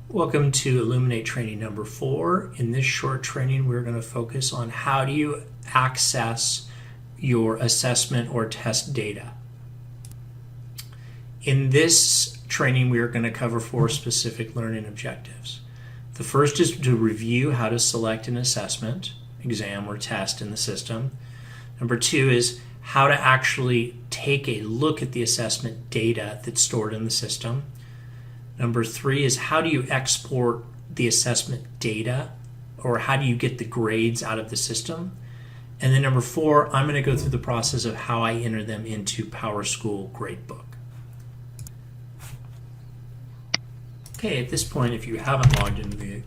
Welcome to Illuminate Training number 4. In this short training, we're going to focus on how do you access your assessment or test data. In this training, we are going to cover 4 specific learning objectives. The first is to review how to select an assessment, exam, or test in the system. Number 2 is how to actually take a look at the assessment data that's stored in the system. Number 3 is how do you export the assessment data, or how do you get the grades out of the system? And then number 4, I'm going to go through the process of how I enter them into PowerSchool Gradebook. Okay, at this point, if you haven't logged into the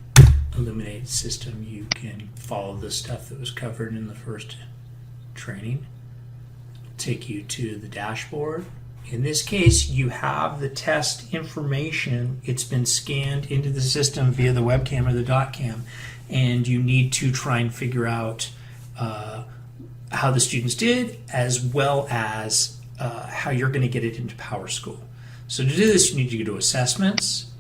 Illuminate system, you can follow the stuff that was covered in the first training. It'll take you to the dashboard. In this case, you have the test information. It's been scanned into the system via the webcam or the .cam, and you need to try and figure out how the students did, as well as how you're going to get it into PowerSchool. So to do this, you need to go to Assessments.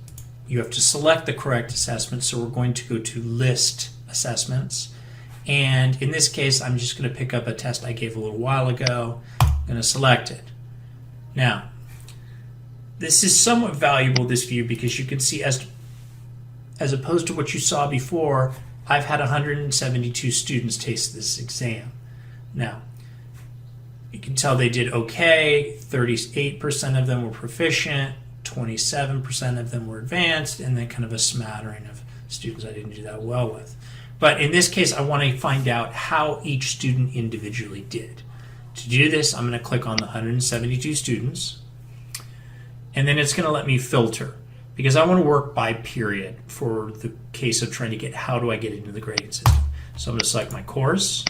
You have to select the correct assessment, so we're going to go to List Assessments. And in this case, I'm just going to pick up a test I gave a little while ago. I'm going to select it. Now, this is somewhat valuable, this view, because you can see as opposed to what you saw before, I've had 172 students take this exam. Now, you can tell they did okay, 38% of them were proficient, 27% of them were advanced, and then kind of a smattering of students I didn't do that well with. But in this case, I want to find out how each student individually did. To do this, I'm going to click on the 172 students, and then it's going to let me filter, because I want to work by period for the case of trying to get how do I get into the grading system. So I'm going to select my course,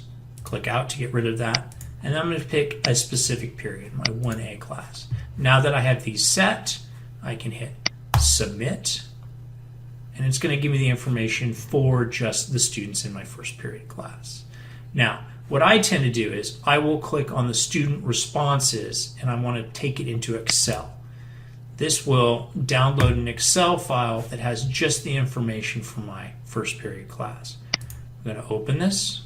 click out to get rid of that, and then I'm going to pick a specific period, my 1A class. Now that I have these set, I can hit submit, and it's going to give me the information for just the students in my first period class. Now, what I tend to do is I will click on the student responses, and I want to take it into Excel. This will download an Excel file that has just the information from my first period class. I'm going to open this,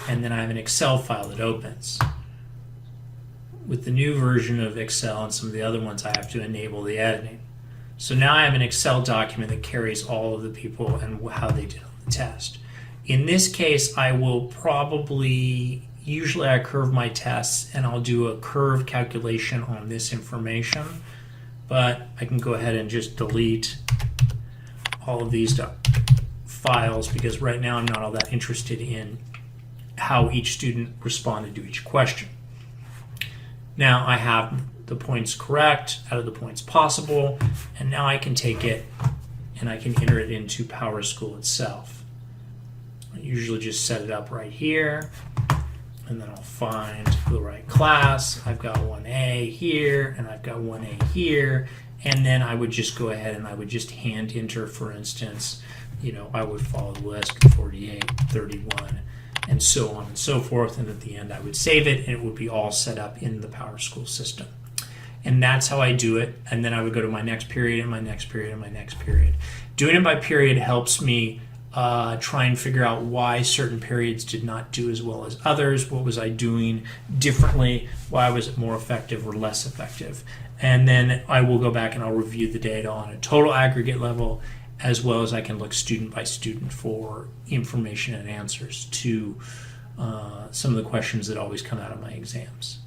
and then I have an Excel file that opens. With the new version of Excel and some of the other ones, I have to enable the editing. So now I have an Excel document that carries all of the people and how they did on the test. In this case, I will usually I curve my tests, and I'll do a curve calculation on this information, but I can go ahead and just delete all of these files, because right now I'm not all that interested in how each student responded to each question. Now I have the points correct out of the points possible, and now I can take it and I can enter it into PowerSchool itself. I usually just set it up right here, and then I'll find the right class. I've got 1A here, and I've got 1A here, and then I would just go ahead and I would just hand enter, for instance, I would follow the list, 48, 31, and so on and so forth, and at the end I would save it, and it would be all set up in the PowerSchool system. And that's how I do it, and then I would go to my next period, and my next period, and my next period. Doing it by period helps me try and figure out why certain periods did not do as well as others. What was I doing differently? Why was it more effective or less effective? And then I will go back and I'll review the data on a total aggregate level, as well as I can look student by student for information and answers to some of the questions that always come out of my exams.